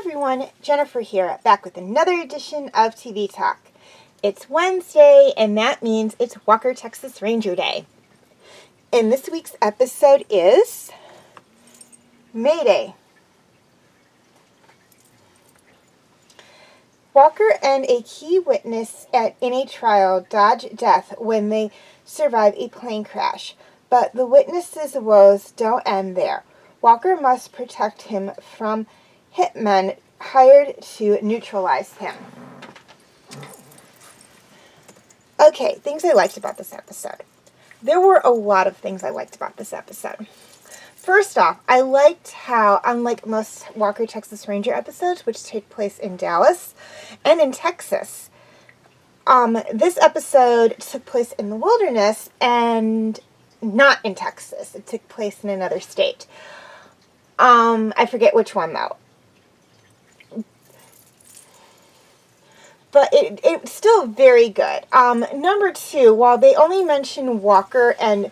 everyone, Jennifer here, back with another edition of TV Talk. It's Wednesday, and that means it's Walker, Texas Ranger Day. And this week's episode is Mayday. Walker and a key witness in a trial dodge death when they survive a plane crash. But the witness's woes don't end there. Walker must protect him from hitmen hired to neutralize him. Okay, things I liked about this episode. There were a lot of things I liked about this episode. First off, I liked how, unlike most Walker, Texas Ranger episodes, which take place in Dallas and in Texas, this episode took place in the wilderness and not in Texas. It took place in another state. I forget which one, though. But it's still very good. Number two, while they only mention Walker and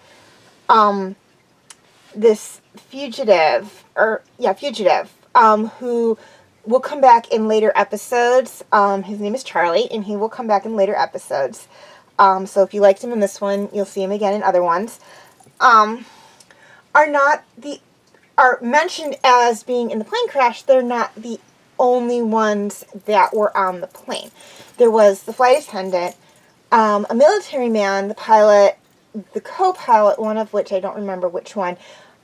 this fugitive, who will come back in later episodes. His name is Charlie, and he will come back in later episodes. So if you liked him in this one, you'll see him again in other ones. Are mentioned as being in the plane crash. They're not the only ones that were on the plane. There was the flight attendant, a military man, the pilot, the co-pilot, one of which I don't remember which one,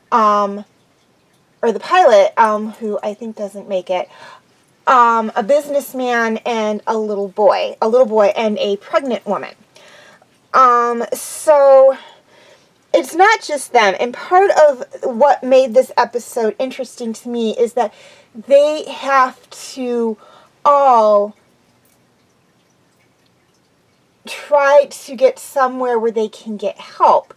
or the pilot, who I think doesn't make it, a businessman, and a little boy and a pregnant woman. So it's not just them, and part of what made this episode interesting to me is that they have to all try to get somewhere where they can get help.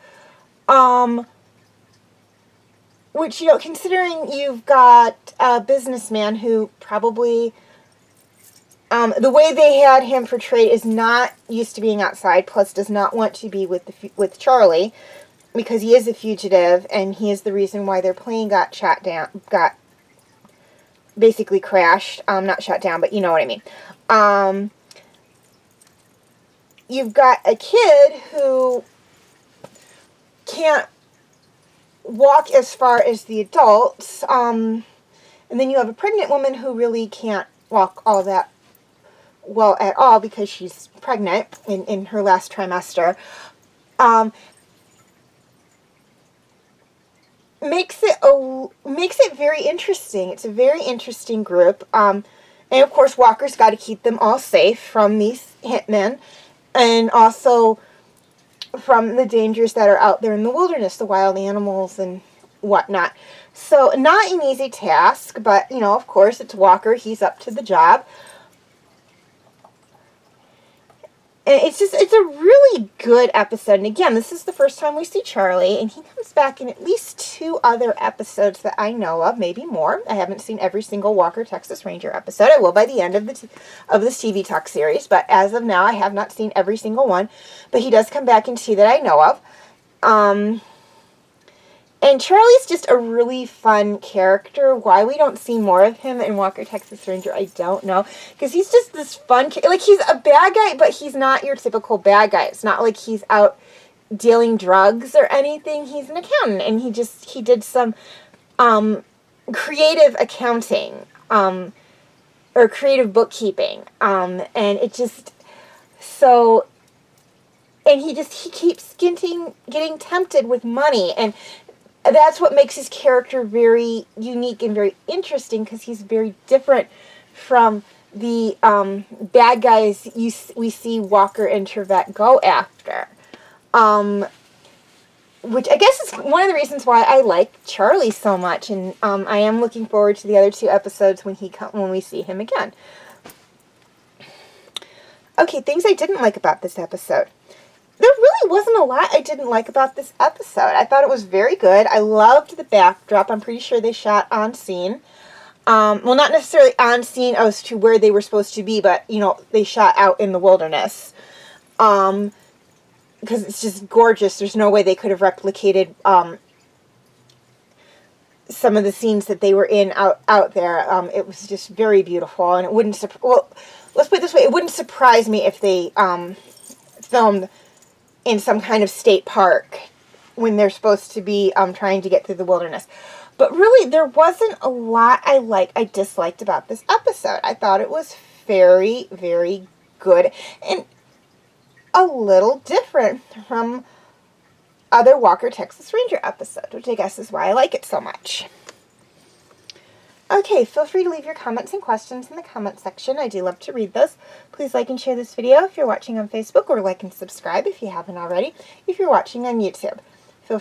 Which, considering you've got a businessman who probably, the way they had him portrayed is not used to being outside, plus does not want to be with Charlie, because he is a fugitive, and he is the reason why their plane got shot down, got basically crashed. Not shot down, but you know what I mean. You've got a kid who can't walk as far as the adults, and then you have a pregnant woman who really can't walk all that well at all because she's pregnant in her last trimester. Makes it very interesting. It's a very interesting group. And of course, Walker's got to keep them all safe from these hitmen, and also from the dangers that are out there in the wilderness, the wild animals and whatnot. So, not an easy task, but, of course, it's Walker. He's up to the job. And it's a really good episode. And again, this is the first time we see Charlie, and he comes back in at least 2 other episodes that I know of, maybe more. I haven't seen every single Walker, Texas Ranger episode. I will by the end of this TV Talk series, but as of now, I have not seen every single one. But he does come back in 2 that I know of. And Charlie's just a really fun character. Why we don't see more of him in Walker, Texas Ranger, I don't know. Because he's just this fun, he's a bad guy, but he's not your typical bad guy. It's not like he's out dealing drugs or anything. He's an accountant, and he did some creative accounting, or creative bookkeeping. And it just, so, and he keeps getting tempted with money, and that's what makes his character very unique and very interesting, because he's very different from the bad guys we see Walker and Trevette go after. Which I guess is one of the reasons why I like Charlie so much, and I am looking forward to the other 2 episodes when we see him again. Okay, things I didn't like about this episode. There really wasn't a lot I didn't like about this episode. I thought it was very good. I loved the backdrop. I'm pretty sure they shot on scene. Well, not necessarily on scene as to where they were supposed to be, but, they shot out in the wilderness. Because it's just gorgeous. There's no way they could have replicated some of the scenes that they were in out there. It was just very beautiful, and it wouldn't well, let's put it this way, it wouldn't surprise me if they filmed in some kind of state park when they're supposed to be trying to get through the wilderness. But really, there wasn't a lot I disliked about this episode. I thought it was very, very good and a little different from other Walker Texas Ranger episodes, which I guess is why I like it so much. Okay, feel free to leave your comments and questions in the comment section. I do love to read those. Please like and share this video if you're watching on Facebook, or like and subscribe if you haven't already if you're watching on YouTube. Feel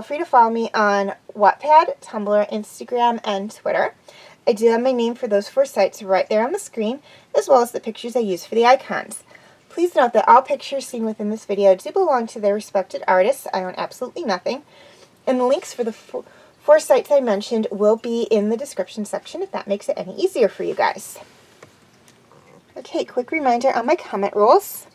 free to follow me on Wattpad, Tumblr, Instagram, and Twitter. I do have my name for those 4 sites right there on the screen, as well as the pictures I use for the icons. Please note that all pictures seen within this video do belong to their respected artists. I own absolutely nothing. And the links for the 4 sites I mentioned will be in the description section if that makes it any easier for you guys. Okay, quick reminder on my comment rules.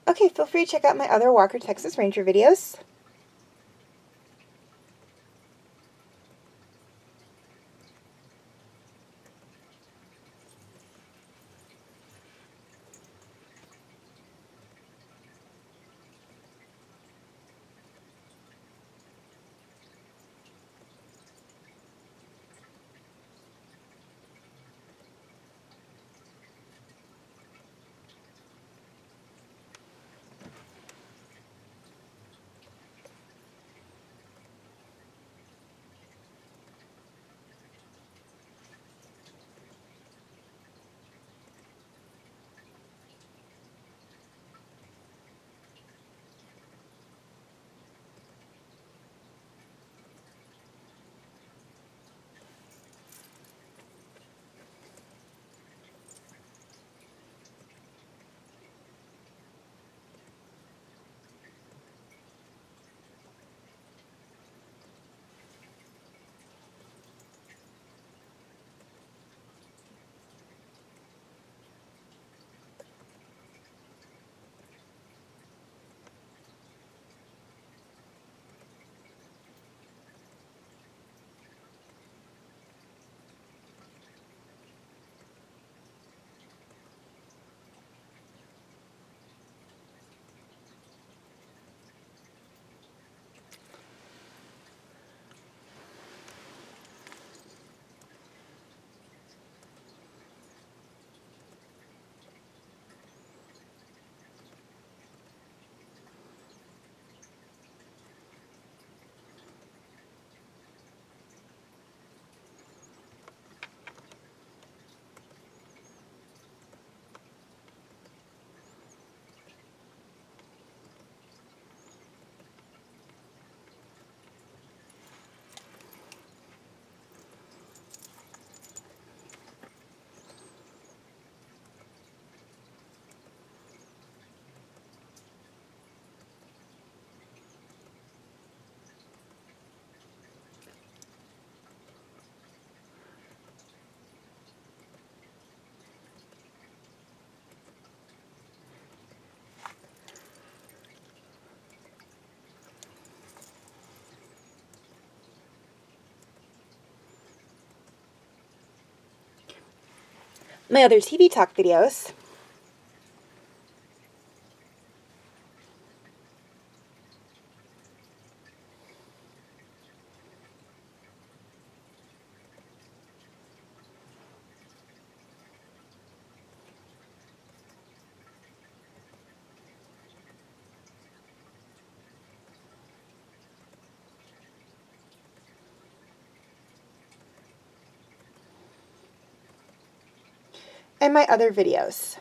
Okay, feel free to check out my other Walker Texas Ranger videos. My other TV talk videos. And my other videos.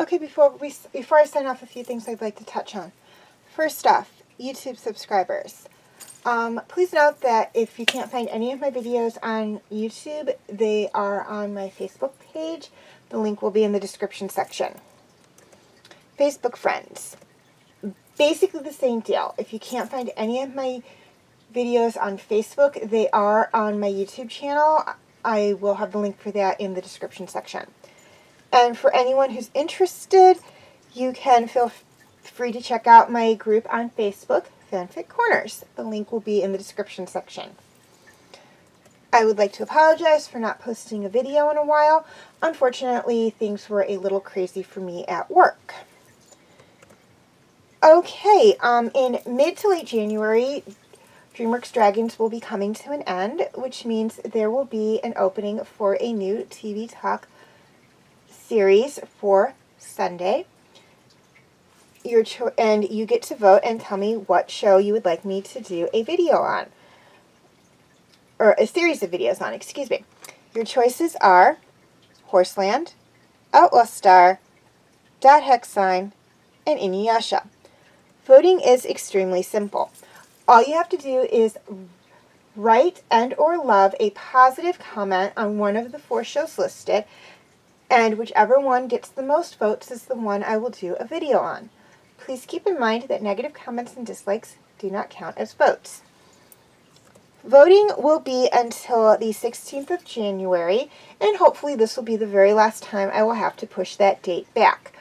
Okay, before I sign off, a few things I'd like to touch on. First off, YouTube subscribers. Please note that if you can't find any of my videos on YouTube, they are on my Facebook page. The link will be in the description section. Facebook friends. Basically the same deal. If you can't find any of my videos on Facebook, they are on my YouTube channel. I will have the link for that in the description section. And for anyone who's interested, you can feel free to check out my group on Facebook, Fanfic Corners. The link will be in the description section. I would like to apologize for not posting a video in a while. Unfortunately, things were a little crazy for me at work. Okay, in mid to late January, DreamWorks Dragons will be coming to an end, which means there will be an opening for a new TV Talk series for Sunday. And you get to vote and tell me what show you would like me to do a video on. Or a series of videos on, excuse me. Your choices are Horseland, Outlaw Star, Dot Hex Sign, and Inuyasha. Voting is extremely simple. All you have to do is write and or love a positive comment on one of the 4 shows listed, and whichever one gets the most votes is the one I will do a video on. Please keep in mind that negative comments and dislikes do not count as votes. Voting will be until the 16th of January, and hopefully this will be the very last time I will have to push that date back.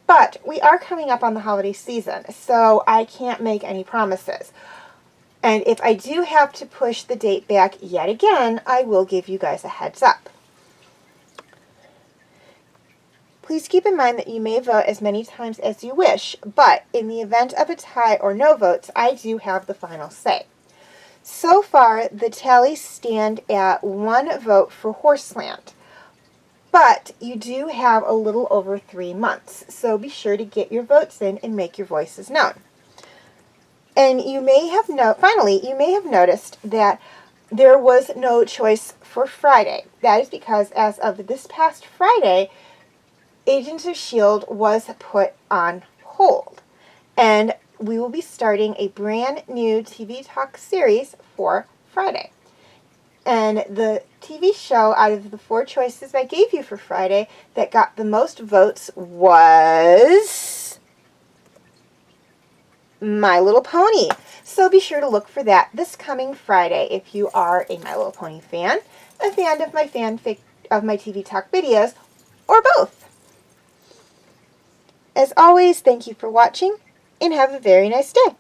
But we are coming up on the holiday season, so I can't make any promises. And if I do have to push the date back yet again, I will give you guys a heads up. Please keep in mind that you may vote as many times as you wish, but in the event of a tie or no votes, I do have the final say. So far, the tallies stand at 1 vote for Horseland, but you do have a little over 3 months, so be sure to get your votes in and make your voices known. And you may have finally, you may have noticed that there was no choice for Friday. That is because as of this past Friday, Agents of S.H.I.E.L.D. was put on hold, and we will be starting a brand new TV Talk series for Friday. And the TV show out of the 4 choices I gave you for Friday that got the most votes was My Little Pony. So be sure to look for that this coming Friday if you are a My Little Pony fan, a fan of my fanfic, of my TV Talk videos, or both. As always, thank you for watching, and have a very nice day.